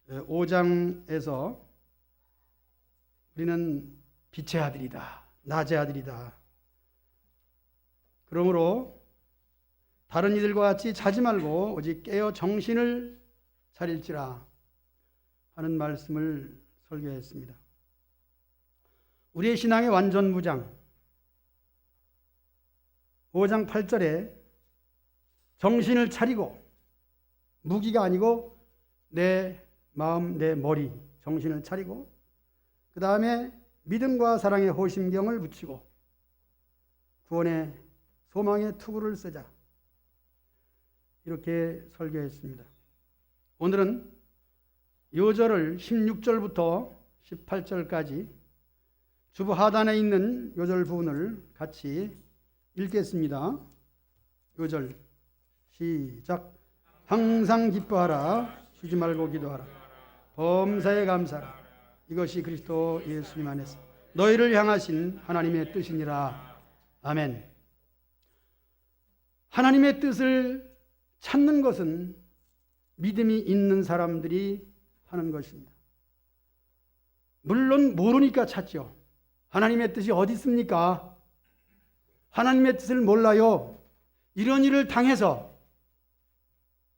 5장에서 우리는 빛의 아들이다, 낮의 아들이다. 그러므로 다른 이들과 같이 자지 말고 오직 깨어 정신을 차릴지라 하는 말씀을 설교했습니다. 우리의 신앙의 완전 무장 5장 8절에 정신을 차리고, 무기가 아니고 내 마음, 내 머리, 정신을 차리고, 그 다음에 믿음과 사랑의 호심경을 붙이고 구원의 소망의 투구를 쓰자, 이렇게 설교했습니다. 오늘은 요절을 16절부터 18절까지 주부 하단에 있는 요절 부분을 같이 읽겠습니다. 요절 시작. 항상 기뻐하라, 쉬지 말고 기도하라, 범사에 감사하라, 이것이 그리스도 예수님 안에서 너희를 향하신 하나님의 뜻이니라. 아멘. 하나님의 뜻을 찾는 것은 믿음이 있는 사람들이 하는 것입니다. 물론 모르니까 찾죠. 하나님의 뜻이 어디 있습니까? 하나님의 뜻을 몰라요. 이런 일을 당해서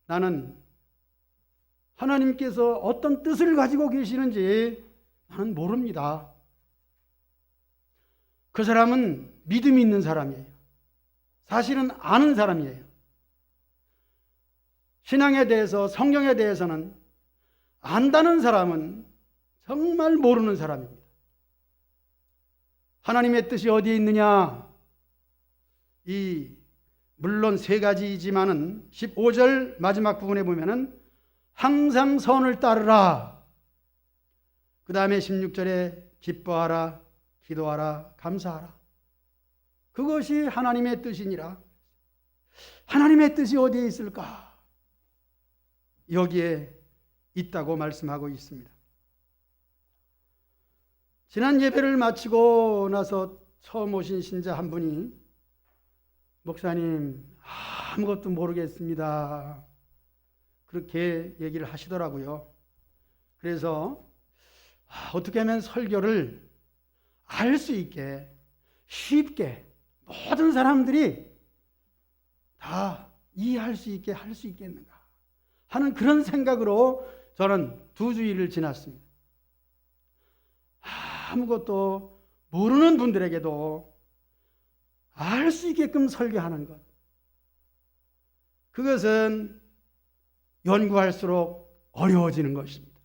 나는 하나님께서 어떤 뜻을 가지고 계시는지 나는 모릅니다. 그 사람은 믿음이 있는 사람이에요. 사실은 아는 사람이에요. 신앙에 대해서, 성경에 대해서는 안다는 사람은 정말 모르는 사람입니다. 하나님의 뜻이 어디에 있느냐? 물론 세 가지이지만은 15절 마지막 부분에 보면은 항상 선을 따르라. 그 다음에 16절에 기뻐하라, 기도하라, 감사하라. 그것이 하나님의 뜻이니라. 하나님의 뜻이 어디에 있을까? 여기에 있다고 말씀하고 있습니다. 지난 예배를 마치고 나서 처음 오신 신자 한 분이, 목사님 아무것도 모르겠습니다, 그렇게 얘기를 하시더라고요. 그래서 어떻게 하면 설교를 알 수 있게 쉽게 모든 사람들이 다 이해할 수 있게 할 수 있겠는가 하는 그런 생각으로 저는 2주일을 지났습니다. 아무것도 모르는 분들에게도 알 수 있게끔 설교하는 것, 그것은 연구할수록 어려워지는 것입니다.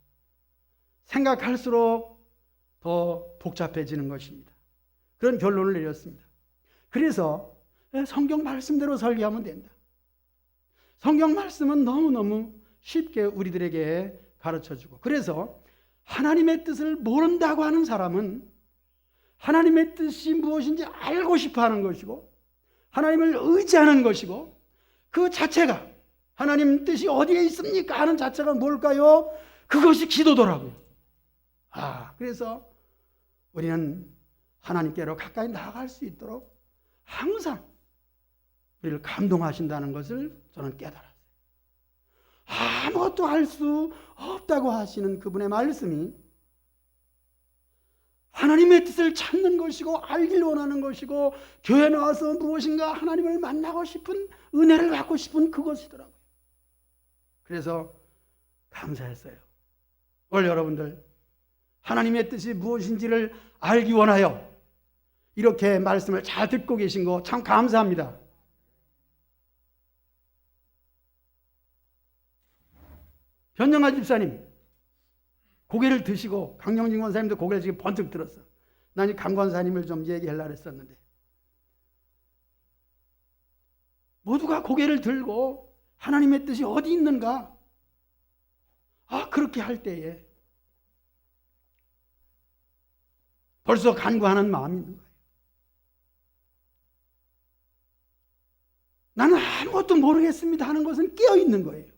생각할수록 더 복잡해지는 것입니다. 그런 결론을 내렸습니다. 그래서 성경 말씀대로 설교하면 된다. 성경 말씀은 너무너무 쉽게 우리들에게 가르쳐주고, 그래서 하나님의 뜻을 모른다고 하는 사람은 하나님의 뜻이 무엇인지 알고 싶어 하는 것이고, 하나님을 의지하는 것이고, 그 자체가 하나님 뜻이 어디에 있습니까 하는 자체가 뭘까요? 그것이 기도더라고요. 그래서 우리는 하나님께로 가까이 나아갈 수 있도록 항상 우리를 감동하신다는 것을 저는 깨달았어요. 아무것도 할 수 없다고 하시는 그분의 말씀이 하나님의 뜻을 찾는 것이고, 알길 원하는 것이고, 교회 나와서 무엇인가 하나님을 만나고 싶은, 은혜를 갖고 싶은 그것이더라고요. 그래서 감사했어요. 오늘 여러분들 하나님의 뜻이 무엇인지를 알기 원하여 이렇게 말씀을 잘 듣고 계신 거 참 감사합니다. 현정아 집사님 고개를 드시고, 강영진 권사님도 고개를 지금 번쩍 들었어. 난 이 강 권사님을 좀 얘기하려고 했었는데, 모두가 고개를 들고 하나님의 뜻이 어디 있는가? 그렇게 할 때에 벌써 간구하는 마음이 있는 거예요. 나는 아무것도 모르겠습니다 하는 것은 깨어 있는 거예요.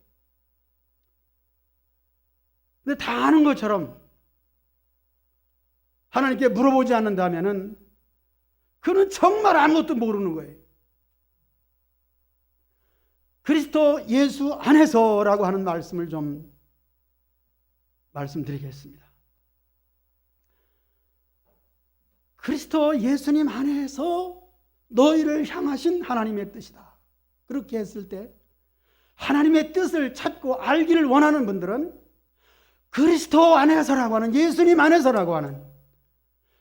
근데 다 아는 것처럼 하나님께 물어보지 않는다면은 그는 정말 아무것도 모르는 거예요. 그리스도 예수 안에서라고 하는 말씀을 좀 말씀드리겠습니다. 그리스도 예수님 안에서 너희를 향하신 하나님의 뜻이다. 그렇게 했을 때 하나님의 뜻을 찾고 알기를 원하는 분들은 그리스도 안에서라고 하는, 예수님 안에서라고 하는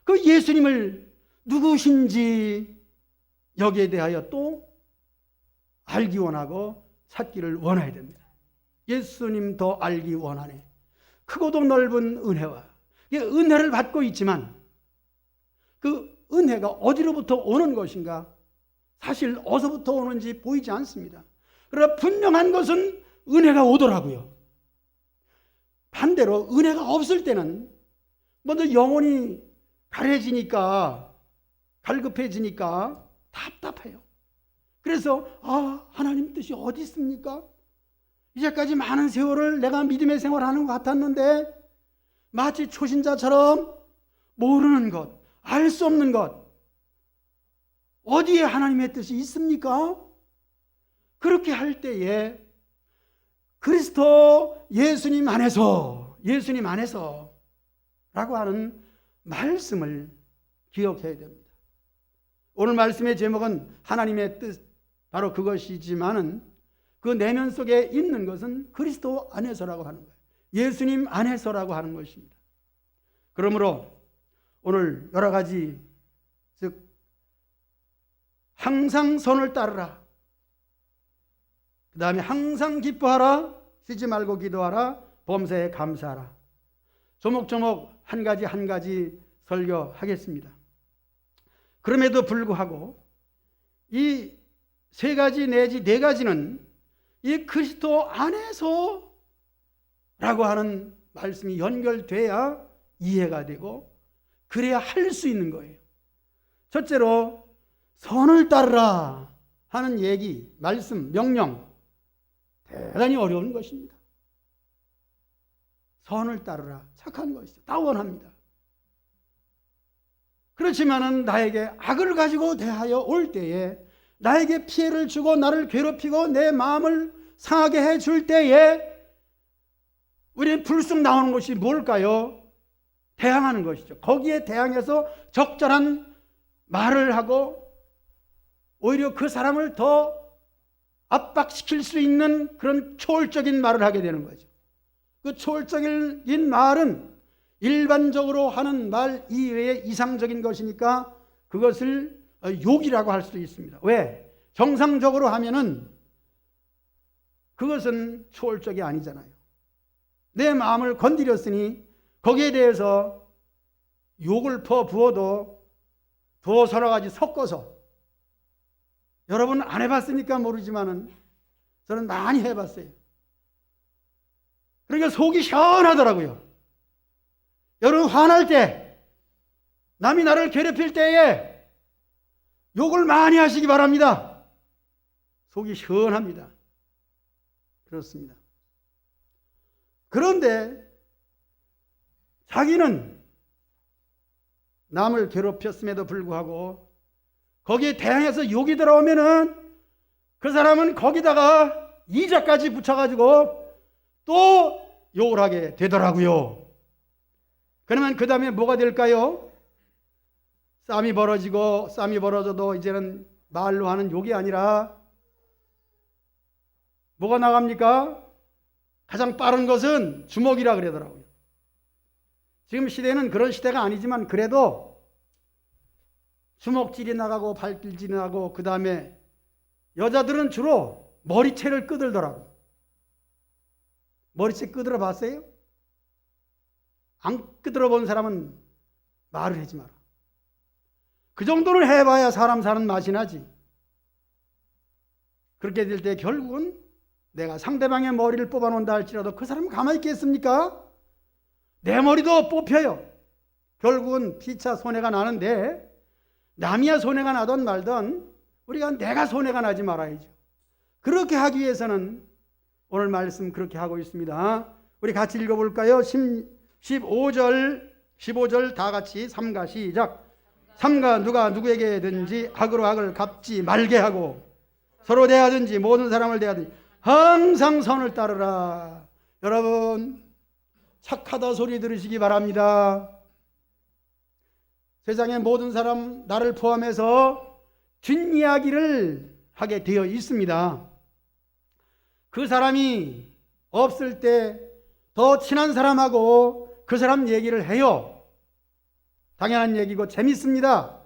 그 예수님을 누구신지 여기에 대하여 또 알기 원하고 찾기를 원해야 됩니다. 예수님 더 알기 원하네. 크고도 넓은 은혜와, 은혜를 받고 있지만 그 은혜가 어디로부터 오는 것인가? 사실 어디서부터 오는지 보이지 않습니다. 그러나 분명한 것은 은혜가 오더라고요. 반대로 은혜가 없을 때는 먼저 영혼이 가려지니까, 갈급해지니까 답답해요. 그래서 하나님 뜻이 어디 있습니까? 이제까지 많은 세월을 내가 믿음의 생활하는 것 같았는데 마치 초신자처럼 모르는 것, 알 수 없는 것, 어디에 하나님의 뜻이 있습니까? 그렇게 할 때에 그리스도 예수님 안에서 라고 하는 말씀을 기억해야 됩니다. 오늘 말씀의 제목은 하나님의 뜻, 바로 그것이지만은 그 내면 속에 있는 것은 그리스도 안에서라고 하는 거예요. 예수님 안에서라고 하는 것입니다. 그러므로 오늘 여러 가지, 즉 항상 선을 따르라, 그 다음에 항상 기뻐하라, 쉬지 말고 기도하라, 범사에 감사하라, 조목조목 한 가지 한 가지 설교하겠습니다. 그럼에도 불구하고 이 세 가지 내지 네 가지는 이 그리스도 안에서 라고 하는 말씀이 연결돼야 이해가 되고 그래야 할 수 있는 거예요. 첫째로 선을 따르라 하는 얘기, 말씀, 명령, 대단히 어려운 것입니다. 선을 따르라, 착한 것이죠. 다 원합니다. 그렇지만은 나에게 악을 가지고 대하여 올 때에, 나에게 피해를 주고 나를 괴롭히고 내 마음을 상하게 해줄 때에 우리는 불쑥 나오는 것이 뭘까요? 대항하는 것이죠. 거기에 대항해서 적절한 말을 하고 오히려 그 사람을 더 압박시킬 수 있는 그런 초월적인 말을 하게 되는 거죠. 그 초월적인 말은 일반적으로 하는 말 이외에 이상적인 것이니까 그것을 욕이라고 할 수도 있습니다. 왜? 정상적으로 하면은 그것은 초월적이 아니잖아요. 내 마음을 건드렸으니 거기에 대해서 욕을 퍼부어도 더 서너 가지 섞어서, 여러분 안 해봤으니까 모르지만은 저는 많이 해봤어요. 그러니까 속이 시원하더라고요. 여러분 화날 때, 남이 나를 괴롭힐 때에 욕을 많이 하시기 바랍니다. 속이 시원합니다. 그렇습니다. 그런데 자기는 남을 괴롭혔음에도 불구하고 거기에 대항해서 욕이 들어오면은 그 사람은 거기다가 이자까지 붙여가지고 또 욕을 하게 되더라고요. 그러면 그 다음에 뭐가 될까요? 싸움이 벌어져도 이제는 말로 하는 욕이 아니라 뭐가 나갑니까? 가장 빠른 것은 주먹이라 그러더라고요. 지금 시대는 그런 시대가 아니지만 그래도 주먹질이 나가고 발길질이 나가고, 그 다음에 여자들은 주로 머리채를 끄들더라고요. 머리채 끄들어 봤어요? 안 끄들어 본 사람은 말을 하지 마라. 그 정도는 해봐야 사람 사는 맛이 나지. 그렇게 될 때 결국은 내가 상대방의 머리를 뽑아놓는다 할지라도 그 사람은 가만히 있겠습니까? 내 머리도 뽑혀요. 결국은 피차 손해가 나는데, 남이야 손해가 나든 말든 우리가 내가 손해가 나지 말아야죠. 그렇게 하기 위해서는 오늘 말씀 그렇게 하고 있습니다. 우리 같이 읽어볼까요? 15절 다 같이 삼가 시작. 삼가 누가 누구에게든지 악으로 악을 갚지 말게 하고 서로 대하든지 모든 사람을 대하든지 항상 선을 따르라. 여러분, 착하다 소리 들으시기 바랍니다. 세상의 모든 사람, 나를 포함해서 뒷이야기를 하게 되어 있습니다. 그 사람이 없을 때 더 친한 사람하고 그 사람 얘기를 해요. 당연한 얘기고 재밌습니다.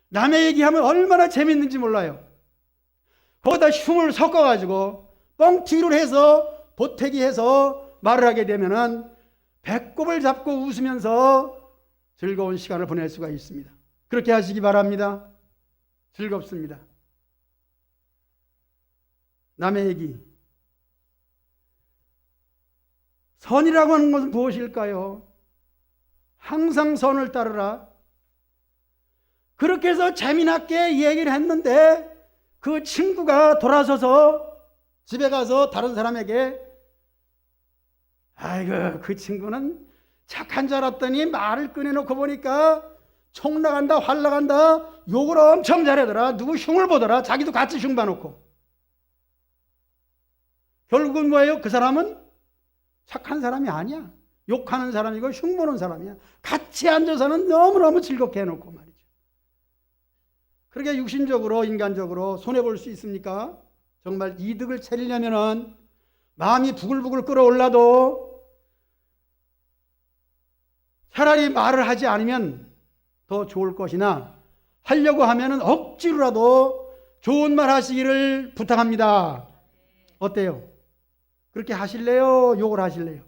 남의 얘기하면 얼마나 재밌는지 몰라요. 거기다 흉을 섞어가지고 뻥튀기를 해서 보태기해서 말을 하게 되면은 배꼽을 잡고 웃으면서 즐거운 시간을 보낼 수가 있습니다. 그렇게 하시기 바랍니다. 즐겁습니다. 남의 얘기. 선이라고 하는 것은 무엇일까요? 항상 선을 따르라. 그렇게 해서 재미나게 얘기를 했는데 그 친구가 돌아서서 집에 가서 다른 사람에게 아이고 그 친구는 착한 줄 알았더니 말을 꺼내놓고 보니까 총 나간다 활 나간다 욕을 엄청 잘하더라. 누구 흉을 보더라. 자기도 같이 흉 봐놓고. 결국은 뭐예요? 그 사람은 착한 사람이 아니야. 욕하는 사람이고 흉 보는 사람이야. 같이 앉아서는 너무너무 즐겁게 해놓고 말이죠. 그렇게 육신적으로 인간적으로 손해볼 수 있습니까? 정말 이득을 채리려면은 마음이 부글부글 끓어올라도 차라리 말을 하지 않으면 더 좋을 것이나 하려고 하면은 억지로라도 좋은 말 하시기를 부탁합니다. 어때요? 그렇게 하실래요? 욕을 하실래요?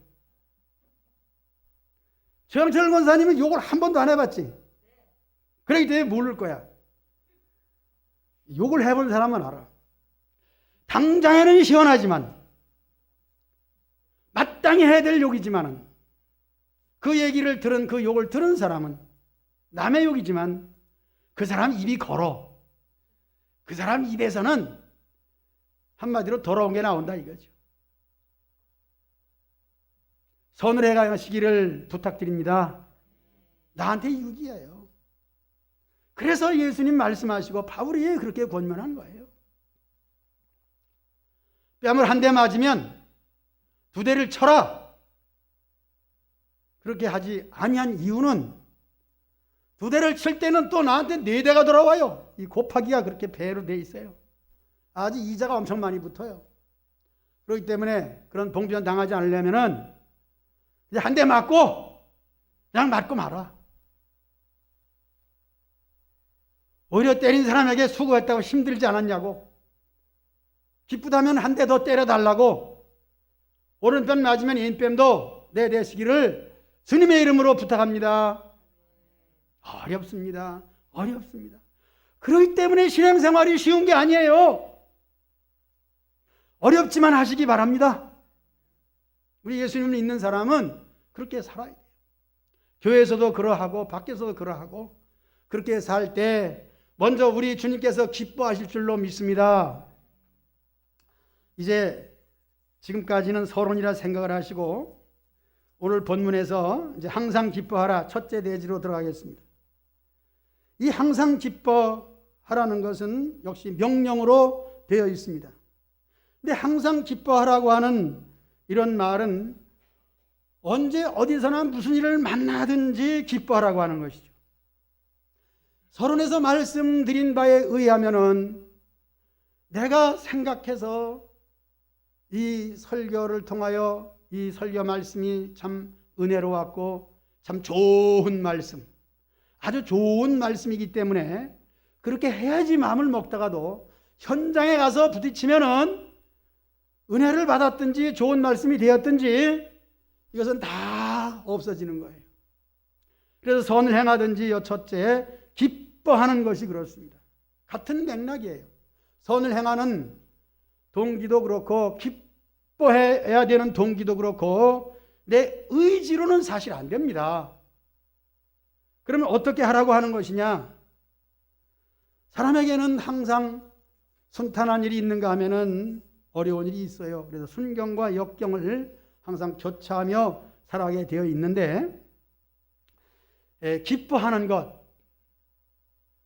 정철 권사님은 욕을 한 번도 안 해봤지? 그러기 때문에 모를 거야. 욕을 해본 사람은 알아. 당장에는 시원하지만 마땅히 해야 될 욕이지만 그 얘기를 들은 그 욕을 들은 사람은 남의 욕이지만 그 사람 입이 걸어. 그 사람 입에서는 한마디로 더러운 게 나온다 이거죠. 선을 해가시기를 부탁드립니다. 나한테 유기예요. 그래서 예수님 말씀하시고 바울이 그렇게 권면한 거예요. 뺨을 한 대 맞으면 두 대를 쳐라. 그렇게 하지 아니한 이유는 두 대를 칠 때는 또 나한테 네 대가 돌아와요. 이 곱하기가 그렇게 배로 돼 있어요. 아주 이자가 엄청 많이 붙어요. 그렇기 때문에 그런 봉변 당하지 않으려면은 이제 한 대 맞고 그냥 맞고 말아. 오히려 때린 사람에게 수고했다고 힘들지 않았냐고. 기쁘다면 한 대 더 때려달라고. 오른편 맞으면 왼편도 내대시기를 주님의 이름으로 부탁합니다. 어렵습니다. 어렵습니다. 그렇기 때문에 신앙생활이 쉬운 게 아니에요. 어렵지만 하시기 바랍니다. 우리 예수님을 믿는 사람은 그렇게 살아야 돼요. 교회에서도 그러하고 밖에서도 그러하고 그렇게 살 때 먼저 우리 주님께서 기뻐하실 줄로 믿습니다. 이제 지금까지는 서론이라 생각을 하시고 오늘 본문에서 이제 항상 기뻐하라 첫째 내지로 들어가겠습니다. 이 항상 기뻐하라는 것은 역시 명령으로 되어 있습니다. 근데 항상 기뻐하라고 하는 이런 말은 언제 어디서나 무슨 일을 만나든지 기뻐하라고 하는 것이죠. 서론에서 말씀드린 바에 의하면은 내가 생각해서 이 설교를 통하여 이 설교 말씀이 참 은혜로웠고 참 좋은 말씀, 아주 좋은 말씀이기 때문에 그렇게 해야지 마음을 먹다가도 현장에 가서 부딪히면은 은혜를 받았든지 좋은 말씀이 되었든지 이것은 다 없어지는 거예요. 그래서 선을 행하든지 첫째 기뻐하는 것이 그렇습니다. 같은 맥락이에요. 선을 행하는 동기도 그렇고 기뻐해야 되는 동기도 그렇고 내 의지로는 사실 안 됩니다. 그러면 어떻게 하라고 하는 것이냐? 사람에게는 항상 순탄한 일이 있는가 하면은 어려운 일이 있어요. 그래서 순경과 역경을 항상 교차하며 살아가게 되어 있는데 기뻐하는 것,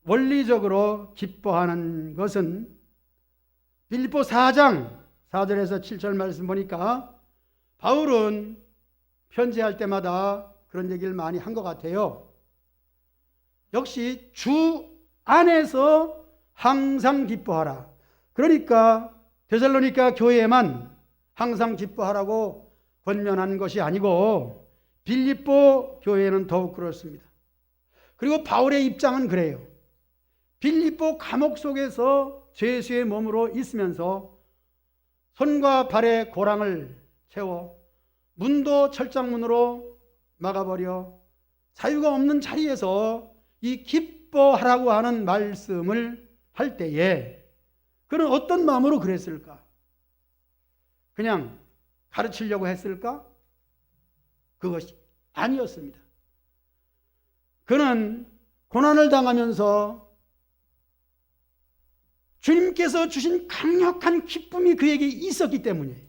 원리적으로 기뻐하는 것은 빌립보 4장 4절에서 7절 말씀 보니까 바울은 편지할 때마다 그런 얘기를 많이 한 것 같아요. 역시 주 안에서 항상 기뻐하라. 그러니까 데살로니가 교회에만 항상 기뻐하라고 권면한 것이 아니고 빌립보 교회는 더욱 그렇습니다. 그리고 바울의 입장은 그래요. 빌립보 감옥 속에서 죄수의 몸으로 있으면서 손과 발에 고랑을 채워 문도 철장문으로 막아버려 자유가 없는 자리에서 이 기뻐하라고 하는 말씀을 할 때에 그는 어떤 마음으로 그랬을까? 그냥 가르치려고 했을까? 그것이 아니었습니다. 그는 고난을 당하면서 주님께서 주신 강력한 기쁨이 그에게 있었기 때문에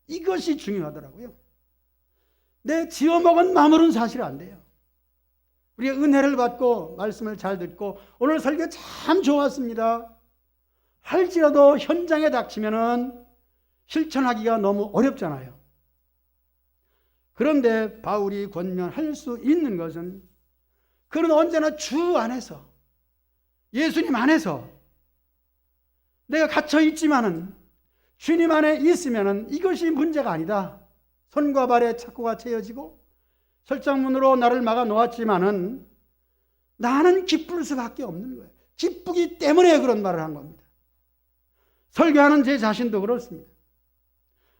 이것이 중요하더라고요. 내 지어먹은 마음으로는 사실 안 돼요. 우리가 은혜를 받고 말씀을 잘 듣고 오늘 설교 참 좋았습니다 할지라도 현장에 닥치면은 실천하기가 너무 어렵잖아요. 그런데 바울이 권면할 수 있는 것은 그는 언제나 주 안에서 예수님 안에서 내가 갇혀 있지만은 주님 안에 있으면은 이것이 문제가 아니다. 손과 발에 착고가 채여지고 철장문으로 나를 막아 놓았지만은 나는 기쁠 수밖에 없는 거예요. 기쁘기 때문에 그런 말을 한 겁니다. 설교하는 제 자신도 그렇습니다.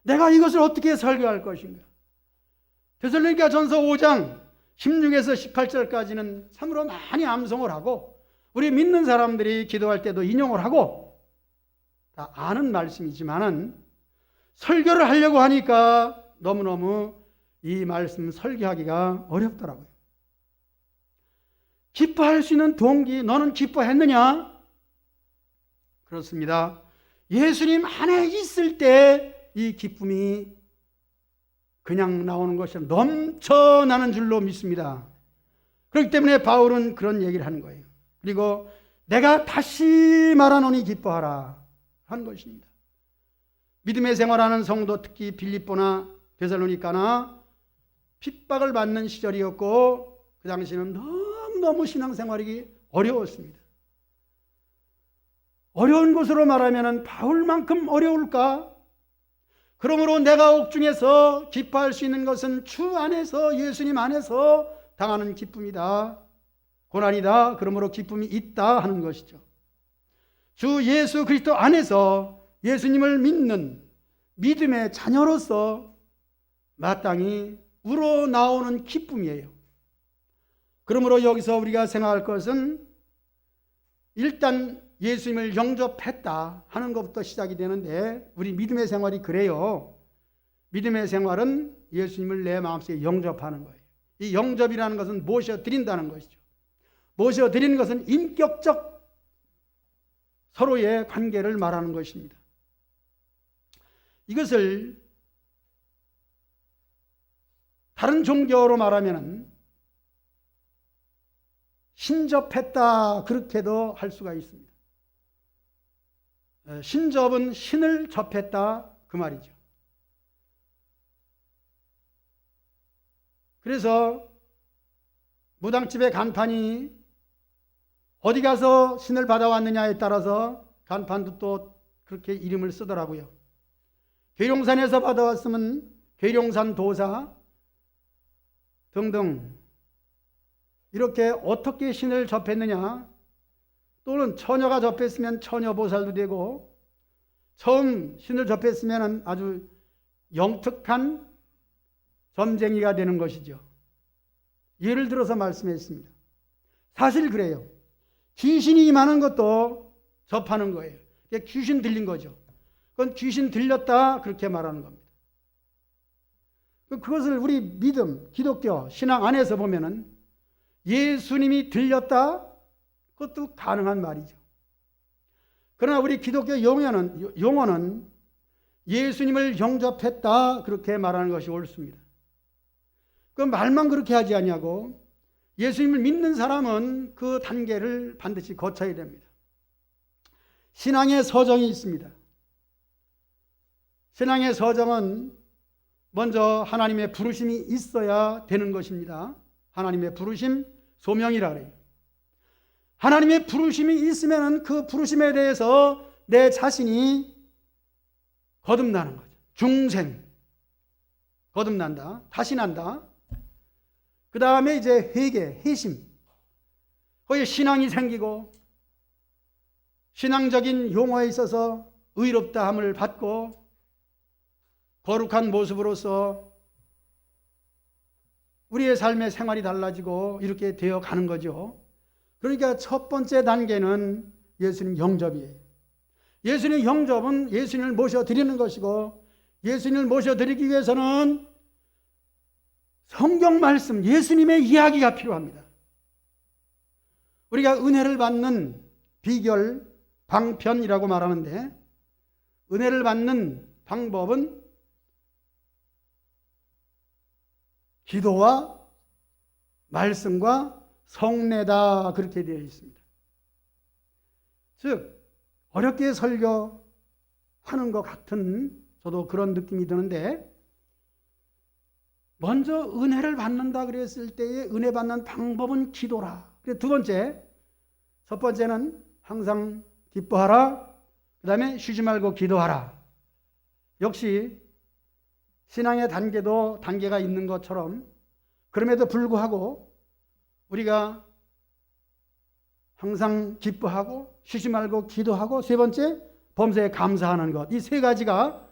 내가 이것을 어떻게 설교할 것인가? 데살로니가 전서 5장 16에서 18절까지는 참으로 많이 암송을 하고 우리 믿는 사람들이 기도할 때도 인용을 하고 다 아는 말씀이지만은 설교를 하려고 하니까 너무너무 이 말씀 설교하기가 어렵더라고요. 기뻐할 수 있는 동기, 너는 기뻐했느냐? 그렇습니다. 예수님 안에 있을 때 이 기쁨이 그냥 나오는 것이 넘쳐나는 줄로 믿습니다. 그렇기 때문에 바울은 그런 얘기를 하는 거예요. 그리고 내가 다시 말하노니 기뻐하라 한 것입니다. 믿음의 생활하는 성도, 특히 빌립보나 데살로니가나 핍박을 받는 시절이었고 그 당시는 너무너무 신앙생활이 어려웠습니다. 어려운 것으로 말하면 바울만큼 어려울까? 그러므로 내가 옥중에서 기뻐할 수 있는 것은 주 안에서 예수님 안에서 당하는 기쁨이다. 고난이다. 그러므로 기쁨이 있다 하는 것이죠. 주 예수 그리스도 안에서 예수님을 믿는 믿음의 자녀로서 마땅히 우러나오는 기쁨이에요. 그러므로 여기서 우리가 생각할 것은 일단 예수님을 영접했다 하는 것부터 시작이 되는데 우리 믿음의 생활이 그래요. 믿음의 생활은 예수님을 내 마음속에 영접하는 거예요. 이 영접이라는 것은 모셔드린다는 것이죠. 모셔드리는 것은 인격적 서로의 관계를 말하는 것입니다. 이것을 다른 종교로 말하면 신접했다 그렇게도 할 수가 있습니다. 신접은 신을 접했다 그 말이죠. 그래서 무당집의 간판이 어디 가서 신을 받아왔느냐에 따라서 간판도 또 그렇게 이름을 쓰더라고요. 계룡산에서 받아왔으면 계룡산 도사 등등 이렇게 어떻게 신을 접했느냐, 또는 처녀가 접했으면 처녀보살도 되고 처음 신을 접했으면 아주 영특한 점쟁이가 되는 것이죠. 예를 들어서 말씀했습니다. 사실 그래요. 귀신이 임하는 것도 접하는 거예요. 귀신 들린 거죠. 그건 귀신 들렸다 그렇게 말하는 겁니다. 그것을 우리 믿음, 기독교, 신앙 안에서 보면은 예수님이 들렸다 그것도 가능한 말이죠. 그러나 우리 기독교 용어는 예수님을 영접했다 그렇게 말하는 것이 옳습니다. 그 말만 그렇게 하지 않냐고. 예수님을 믿는 사람은 그 단계를 반드시 거쳐야 됩니다. 신앙의 서정이 있습니다. 신앙의 서정은 먼저 하나님의 부르심이 있어야 되는 것입니다. 하나님의 부르심, 소명이라 그래요. 하나님의 부르심이 있으면 그 부르심에 대해서 내 자신이 거듭나는 거죠. 중생, 거듭난다, 다시 난다. 그 다음에 이제 회개, 회심. 거기에 신앙이 생기고 신앙적인 용어에 있어서 의롭다함을 받고 거룩한 모습으로서 우리의 삶의 생활이 달라지고 이렇게 되어 가는 거죠. 그러니까 첫 번째 단계는 예수님 영접이에요. 예수님 영접은 예수님을 모셔드리는 것이고, 예수님을 모셔드리기 위해서는 성경 말씀, 예수님의 이야기가 필요합니다. 우리가 은혜를 받는 비결, 방편이라고 말하는데, 은혜를 받는 방법은 기도와 말씀과 성례다, 그렇게 되어 있습니다. 즉 어렵게 설교하는 것 같은 저도 그런 느낌이 드는데, 먼저 은혜를 받는다 그랬을 때의 은혜 받는 방법은 기도라. 두 번째, 첫 번째는 항상 기뻐하라, 그 다음에 쉬지 말고 기도하라. 역시 신앙의 단계도 단계가 있는 것처럼, 그럼에도 불구하고 우리가 항상 기뻐하고 쉬지 말고 기도하고, 세 번째 범사에 감사하는 것, 이 세 가지가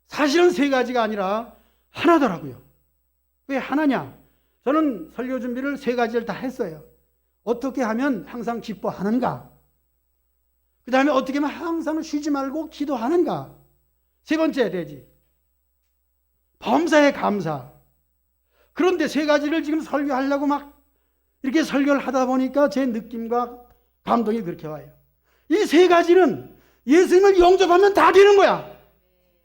사실은 세 가지가 아니라 하나더라고요. 왜 하나냐? 저는 설교 준비를 세 가지를 다 했어요. 어떻게 하면 항상 기뻐하는가? 그 다음에 어떻게 하면 항상 쉬지 말고 기도하는가? 세 번째 되지. 범사에 감사. 그런데 세 가지를 지금 설교하려고 막 이렇게 설교를 하다 보니까 제 느낌과 감동이 그렇게 와요. 이 세 가지는 예수님을 영접하면 다 되는 거야.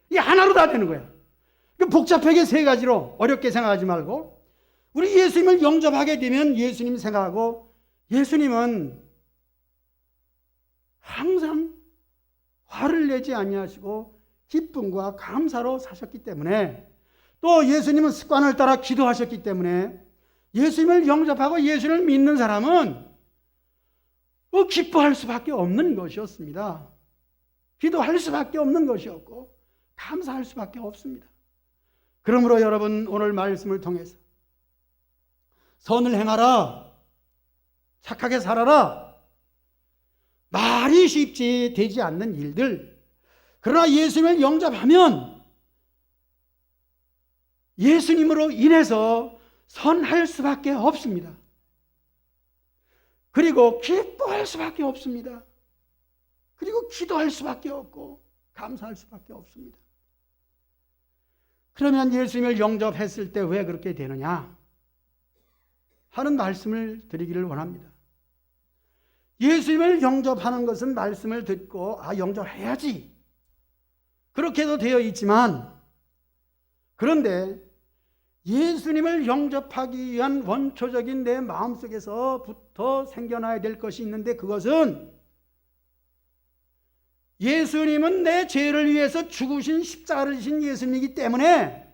이 하나로 다 되는 거야. 복잡하게 세 가지로 어렵게 생각하지 말고, 우리 예수님을 영접하게 되면 예수님 생각하고, 예수님은 항상 화를 내지 아니하시고 기쁨과 감사로 사셨기 때문에, 또 예수님은 습관을 따라 기도하셨기 때문에, 예수님을 영접하고 예수님을 믿는 사람은 기뻐할 수밖에 없는 것이었습니다. 기도할 수밖에 없는 것이었고 감사할 수밖에 없습니다. 그러므로 여러분, 오늘 말씀을 통해서 선을 행하라, 착하게 살아라, 말이 쉽지 되지 않는 일들, 그러나 예수님을 영접하면 예수님으로 인해서 선할 수밖에 없습니다. 그리고 기뻐할 수밖에 없습니다. 그리고 기도할 수밖에 없고 감사할 수밖에 없습니다. 그러면 예수님을 영접했을 때 왜 그렇게 되느냐 하는 말씀을 드리기를 원합니다. 예수님을 영접하는 것은 말씀을 듣고 영접해야지, 그렇게도 되어 있지만, 그런데 예수님을 영접하기 위한 원초적인 내 마음속에서부터 생겨나야 될 것이 있는데, 그것은 예수님은 내 죄를 위해서 죽으신, 십자가를 지신 예수님이기 때문에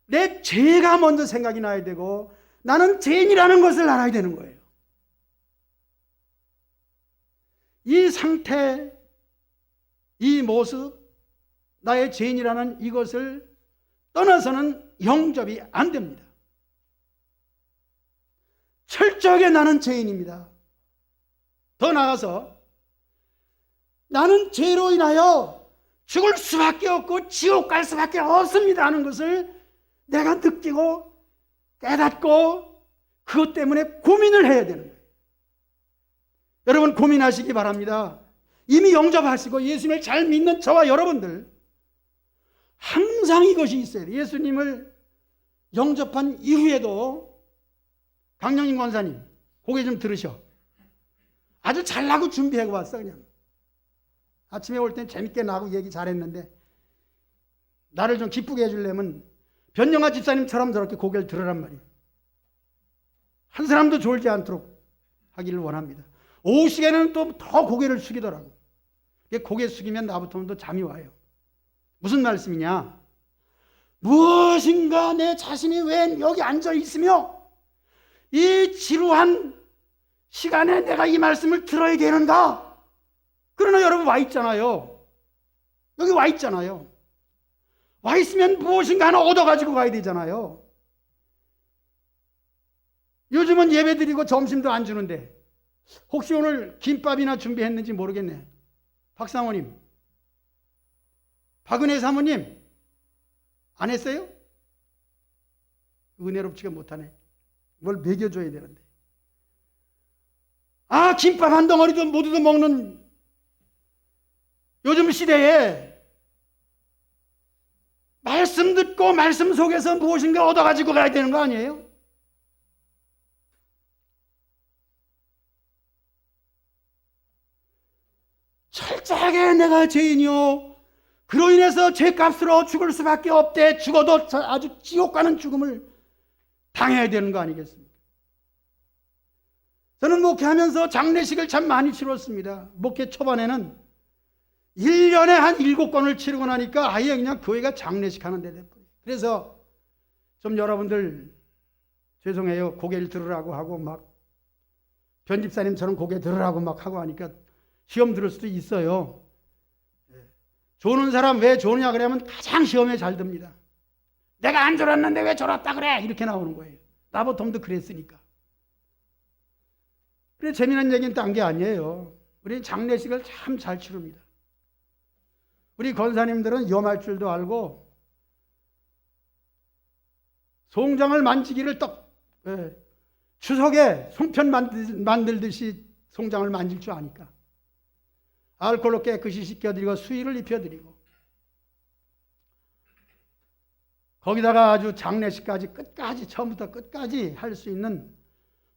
내 죄가 먼저 생각이 나야 되고, 나는 죄인이라는 것을 알아야 되는 거예요. 이 상태, 이 모습, 나의 죄인이라는 이것을 떠나서는 영접이 안 됩니다. 철저하게 나는 죄인입니다. 더 나아가서 나는 죄로 인하여 죽을 수밖에 없고 지옥 갈 수밖에 없습니다 하는 것을 내가 느끼고 깨닫고, 그것 때문에 고민을 해야 되는 거예요. 여러분, 고민하시기 바랍니다. 이미 영접하시고 예수님을 잘 믿는 저와 여러분들, 항상 이것이 있어야 돼요. 예수님을 영접한 이후에도, 강영인 권사님 고개 좀 들으셔. 아주 잘나고 준비하고 왔어. 그냥 아침에 올 땐 재밌게 나하고 얘기 잘했는데, 나를 좀 기쁘게 해주려면 변영아 집사님처럼 저렇게 고개를 들으란 말이에요. 한 사람도 졸지 않도록 하기를 원합니다. 오후 시간에는 또 더 고개를 숙이더라고. 고개 숙이면 나부터는 또 잠이 와요. 무슨 말씀이냐? 무엇인가 내 자신이 왜 여기 앉아 있으며 이 지루한 시간에 내가 이 말씀을 들어야 되는가? 그러나 여러분 와 있잖아요. 여기 와 있잖아요. 와 있으면 무엇인가 하나 얻어가지고 가야 되잖아요. 요즘은 예배 드리고 점심도 안 주는데 혹시 오늘 김밥이나 준비했는지 모르겠네. 박사모님, 박은혜 사모님 안 했어요? 은혜롭지가 못하네. 뭘 먹여줘야 되는데. 아, 김밥 한 덩어리도 모두도 먹는 요즘 시대에 말씀 듣고 말씀 속에서 무엇인가 얻어가지고 가야 되는 거 아니에요? 철저하게 내가 죄인이요 그로 인해서 죄값으로 죽을 수밖에 없대. 죽어도 아주 지옥 가는 죽음을 당해야 되는 거 아니겠습니까? 저는 목회하면서 장례식을 참 많이 치렀습니다. 목회 초반에는 1년에 한 7건을 치르고 나니까 아예 그냥 교회가 장례식 하는 데 됐어요. 그래서 좀 여러분들 죄송해요. 고개를 들으라고 하고 막 편집사님처럼 고개 들으라고 막 하고 하니까 시험 들을 수도 있어요. 조는 사람 왜 조느냐 그러면 가장 시험에 잘 듭니다. 내가 안 졸았는데 왜 졸았다 그래? 이렇게 나오는 거예요. 나보통도 그랬으니까. 그래 재미난 얘기는 딴 게 아니에요. 우리 장례식을 참 잘 치릅니다. 우리 권사님들은 염할 줄도 알고 송장을 만지기를 추석에 송편 만들듯이 송장을 만질 줄 아니까 알코올로 깨끗이 씻겨드리고 수의를 입혀드리고 거기다가 아주 장례식까지 끝까지 처음부터 끝까지 할 수 있는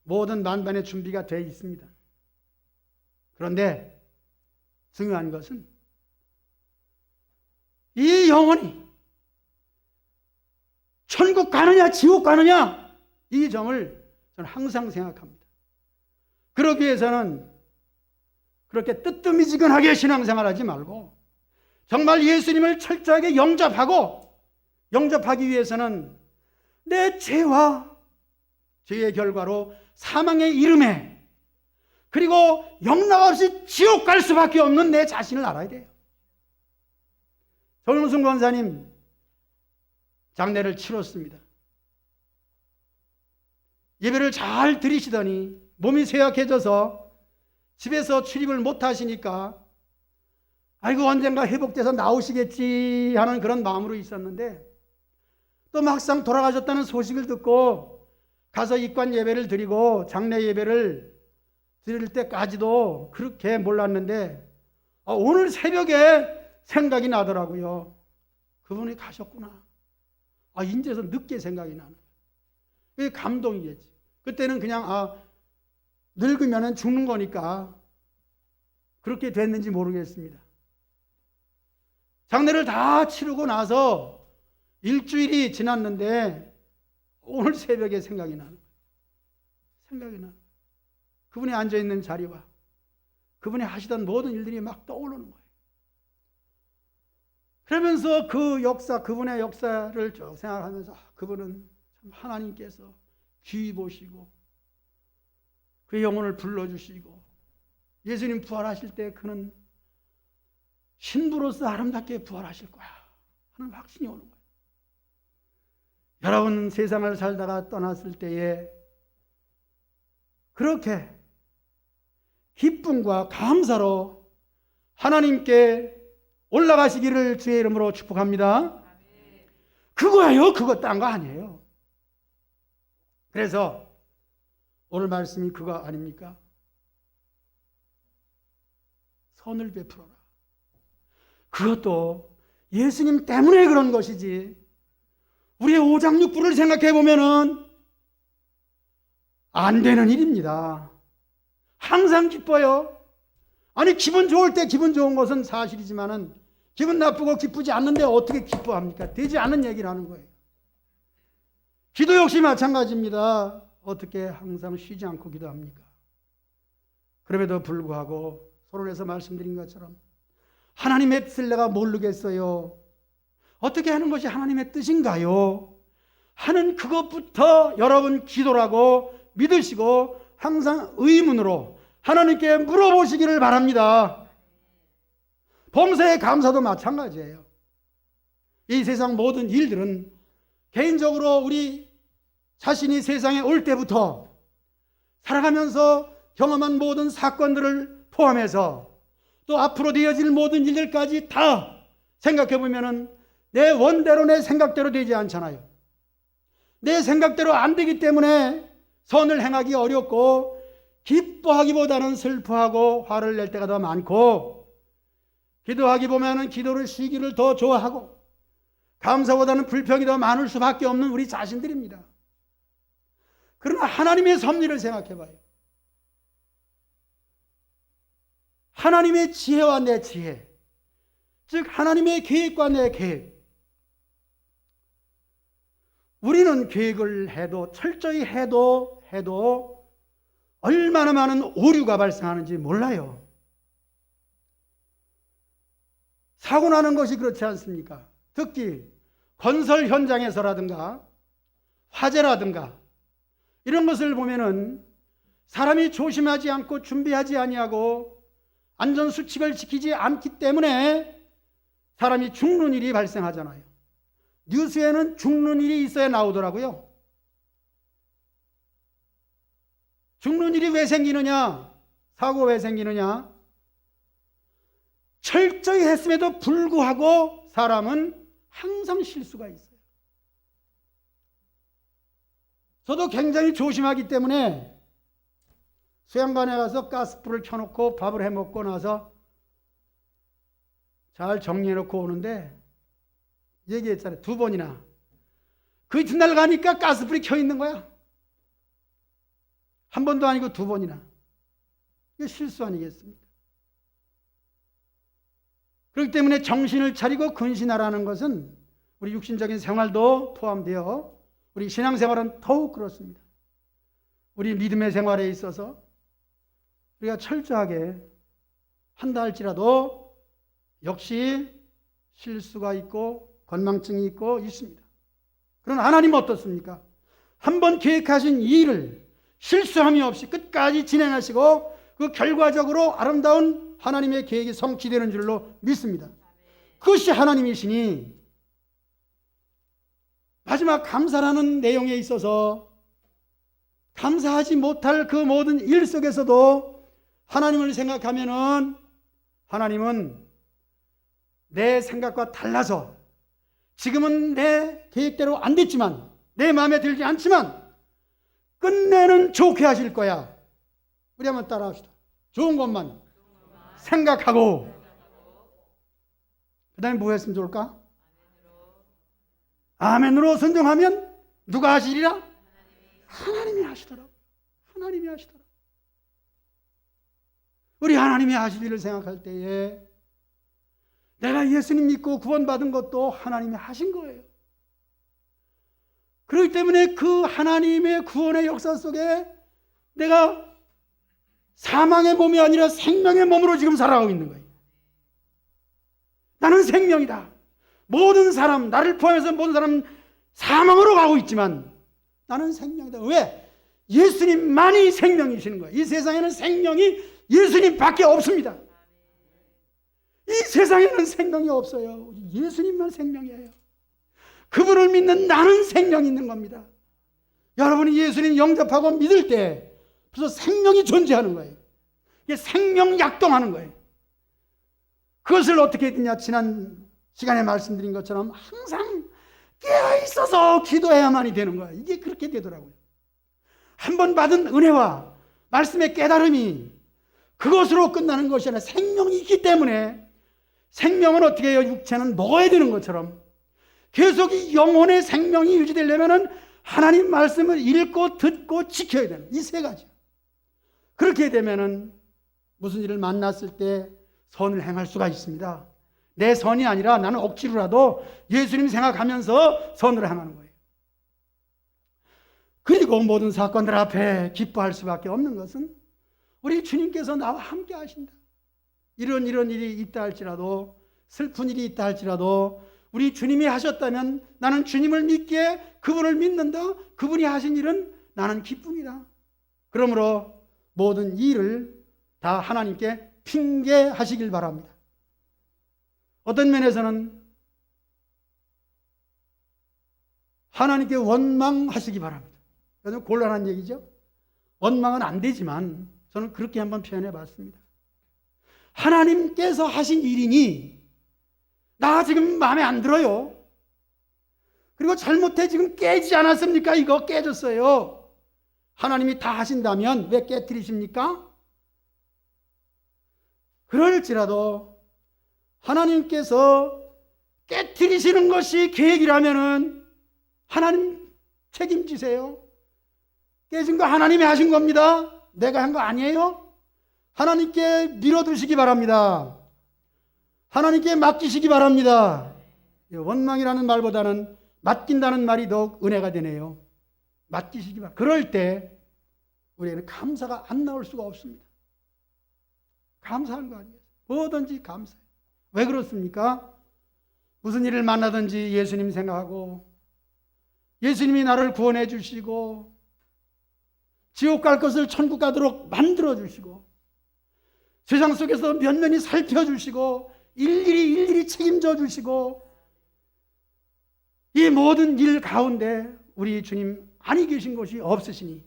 모든 만반의 준비가 되어 있습니다. 그런데 중요한 것은 이 영혼이 천국 가느냐 지옥 가느냐 이 점을 저는 항상 생각합니다. 그러기 위해서는 그렇게 뜨뜨미지근하게 신앙생활하지 말고 정말 예수님을 철저하게 영접하기 위해서는 내 죄와 죄의 결과로 사망의 이름에 그리고 영락없이 지옥 갈 수밖에 없는 내 자신을 알아야 돼요. 정용순 권사님 장례를 치렀습니다. 예배를 잘 드리시더니 몸이 쇠약해져서 집에서 출입을 못 하시니까 아이고 언젠가 회복돼서 나오시겠지 하는 그런 마음으로 있었는데 또 막상 돌아가셨다는 소식을 듣고 가서 입관 예배를 드리고 장례 예배를 드릴 때까지도 그렇게 몰랐는데 오늘 새벽에 생각이 나더라고요. 그분이 가셨구나. 인제서 늦게 생각이 나는 거예요. 그게 감동이겠지. 그때는 그냥 늙으면 죽는 거니까 그렇게 됐는지 모르겠습니다. 장례를 다 치르고 나서 일주일이 지났는데 오늘 새벽에 생각이 나는 거예요. 생각이 나는 거예요. 그분이 앉아있는 자리와 그분이 하시던 모든 일들이 막 떠오르는 거예요. 그러면서 그 역사, 그분의 역사를 쭉 생각하면서 그분은 참 하나님께서 귀히 보시고 그 영혼을 불러주시고 예수님 부활하실 때 그는 신부로서 아름답게 부활하실 거야 하는 확신이 오는 거예요. 여러분 세상을 살다가 떠났을 때에 그렇게 기쁨과 감사로 하나님께 올라가시기를 주의 이름으로 축복합니다. 그거예요. 그거 딴 거 아니에요. 그래서 오늘 말씀이 그거 아닙니까? 선을 베풀어라. 그것도 예수님 때문에 그런 것이지 우리의 오장육부를 생각해 보면은 안 되는 일입니다. 항상 기뻐요. 아니 기분 좋을 때 기분 좋은 것은 사실이지만은 기분 나쁘고 기쁘지 않는데 어떻게 기뻐합니까? 되지 않은 얘기를 하는 거예요. 기도 역시 마찬가지입니다. 어떻게 항상 쉬지 않고 기도합니까? 그럼에도 불구하고 서론에서 말씀드린 것처럼 하나님의 뜻을 내가 모르겠어요. 어떻게 하는 것이 하나님의 뜻인가요? 하는 그것부터 여러분 기도라고 믿으시고 항상 의문으로 하나님께 물어보시기를 바랍니다. 범사의 감사도 마찬가지예요. 이 세상 모든 일들은 개인적으로 우리 자신이 세상에 올 때부터 살아가면서 경험한 모든 사건들을 포함해서 또 앞으로 되어질 모든 일들까지 다 생각해 보면은 내 원대로 내 생각대로 되지 않잖아요. 내 생각대로 안 되기 때문에 선을 행하기 어렵고 기뻐하기보다는 슬퍼하고 화를 낼 때가 더 많고 기도하기 보면은 기도를 쉬기를 더 좋아하고 감사보다는 불평이 더 많을 수밖에 없는 우리 자신들입니다. 그러나 하나님의 섭리를 생각해 봐요. 하나님의 지혜와 내 지혜, 즉 하나님의 계획과 내 계획. 우리는 계획을 해도 철저히 해도 얼마나 많은 오류가 발생하는지 몰라요. 사고 나는 것이 그렇지 않습니까? 특히 건설 현장에서라든가 화재라든가 이런 것을 보면은 사람이 조심하지 않고 준비하지 아니하고 안전수칙을 지키지 않기 때문에 사람이 죽는 일이 발생하잖아요. 뉴스에는 죽는 일이 있어야 나오더라고요. 죽는 일이 왜 생기느냐? 사고 왜 생기느냐? 철저히 했음에도 불구하고 사람은 항상 실수가 있어요. 저도 굉장히 조심하기 때문에 수양관에 가서 가스불을 켜놓고 밥을 해먹고 나서 잘 정리해놓고 오는데 얘기했잖아요. 2번이나. 그 이튿날 가니까 가스불이 켜 있는 거야. 한 번도 아니고 2번이나. 이게 실수 아니겠습니까? 그렇기 때문에 정신을 차리고 근신하라는 것은 우리 육신적인 생활도 포함되어 우리 신앙생활은 더욱 그렇습니다. 우리 믿음의 생활에 있어서 우리가 철저하게 한다 할지라도 역시 실수가 있고 건망증이 있고 있습니다. 그러나 하나님은 어떻습니까? 한번 계획하신 이 일을 실수함이 없이 끝까지 진행하시고 그 결과적으로 아름다운 하나님의 계획이 성취되는 줄로 믿습니다. 그것이 하나님이시니 마지막 감사라는 내용에 있어서 감사하지 못할 그 모든 일 속에서도 하나님을 생각하면은 하나님은 내 생각과 달라서 지금은 내 계획대로 안 됐지만 내 마음에 들지 않지만 끝내는 좋게 하실 거야. 우리 한번 따라합시다. 좋은 것만 생각하고 그 다음에 뭐 했으면 좋을까? 아멘으로 순종하면 누가 하시리라? 하나님이 하시더라. 하나님이 하시더라. 우리 하나님이 하실 일을 생각할 때에 내가 예수님 믿고 구원받은 것도 하나님이 하신 거예요. 그렇기 때문에 그 하나님의 구원의 역사 속에 내가 사망의 몸이 아니라 생명의 몸으로 지금 살아가고 있는 거예요. 나는 생명이다. 모든 사람, 나를 포함해서 모든 사람은 사망으로 가고 있지만 나는 생명이다. 왜? 예수님만이 생명이시는 거예요. 이 세상에는 생명이 예수님밖에 없습니다. 이 세상에는 생명이 없어요. 예수님만 생명이에요. 그분을 믿는 나는 생명이 있는 겁니다. 여러분이 예수님 영접하고 믿을 때 벌써 생명이 존재하는 거예요. 이게 생명 약동하는 거예요. 그것을 어떻게 했느냐? 지난 시간에 말씀드린 것처럼 항상 깨어있어서 기도해야만이 되는 거예요. 이게 그렇게 되더라고요. 한 번 받은 은혜와 말씀의 깨달음이 그것으로 끝나는 것이 아니라 생명이 있기 때문에 생명은 어떻게 해요? 육체는 먹어야 되는 것처럼 계속 이 영혼의 생명이 유지되려면 하나님 말씀을 읽고 듣고 지켜야 되는 이 세 가지. 그렇게 되면은 무슨 일을 만났을 때 선을 행할 수가 있습니다. 내 선이 아니라 나는 억지로라도 예수님 생각하면서 선을 행하는 거예요. 그리고 모든 사건들 앞에 기뻐할 수밖에 없는 것은 우리 주님께서 나와 함께 하신다. 이런 일이 있다 할지라도 슬픈 일이 있다 할지라도 우리 주님이 하셨다면 나는 주님을 믿기에 그분을 믿는다. 그분이 하신 일은 나는 기쁨이다. 그러므로 모든 일을 다 하나님께 핑계하시길 바랍니다. 어떤 면에서는 하나님께 원망하시기 바랍니다. 좀 곤란한 얘기죠. 원망은 안 되지만 저는 그렇게 한번 표현해 봤습니다. 하나님께서 하신 일이니 나 지금 마음에 안 들어요. 그리고 잘못해 지금 깨지 않았습니까? 이거 깨졌어요. 하나님이 다 하신다면 왜 깨뜨리십니까? 그럴지라도 하나님께서 깨뜨리시는 것이 계획이라면은 하나님 책임지세요. 깨진 거 하나님이 하신 겁니다. 내가 한 거 아니에요. 하나님께 밀어두시기 바랍니다. 하나님께 맡기시기 바랍니다. 원망이라는 말보다는 맡긴다는 말이 더욱 은혜가 되네요. 맡기시기 바랍니다. 그럴 때 우리에는 감사가 안 나올 수가 없습니다. 감사한 거 아니에요. 뭐든지 감사해요. 왜 그렇습니까? 무슨 일을 만나든지 예수님 생각하고 예수님이 나를 구원해 주시고 지옥 갈 것을 천국 가도록 만들어 주시고 세상 속에서 면면히 살펴주시고 일일이 책임져 주시고 이 모든 일 가운데 우리 주님 아니 계신 것이 없으시니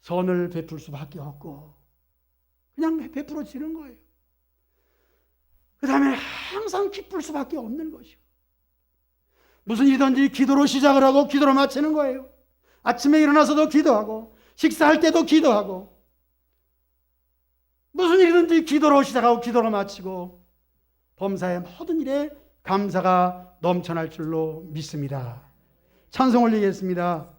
선을 베풀 수밖에 없고 그냥 베풀어지는 거예요. 그 다음에 항상 기쁠 수밖에 없는 것이요. 무슨 일이든지 기도로 시작을 하고 기도로 마치는 거예요. 아침에 일어나서도 기도하고 식사할 때도 기도하고 무슨 일이든지 기도로 시작하고 기도로 마치고 범사의 모든 일에 감사가 넘쳐날 줄로 믿습니다. 찬송 올리겠습니다.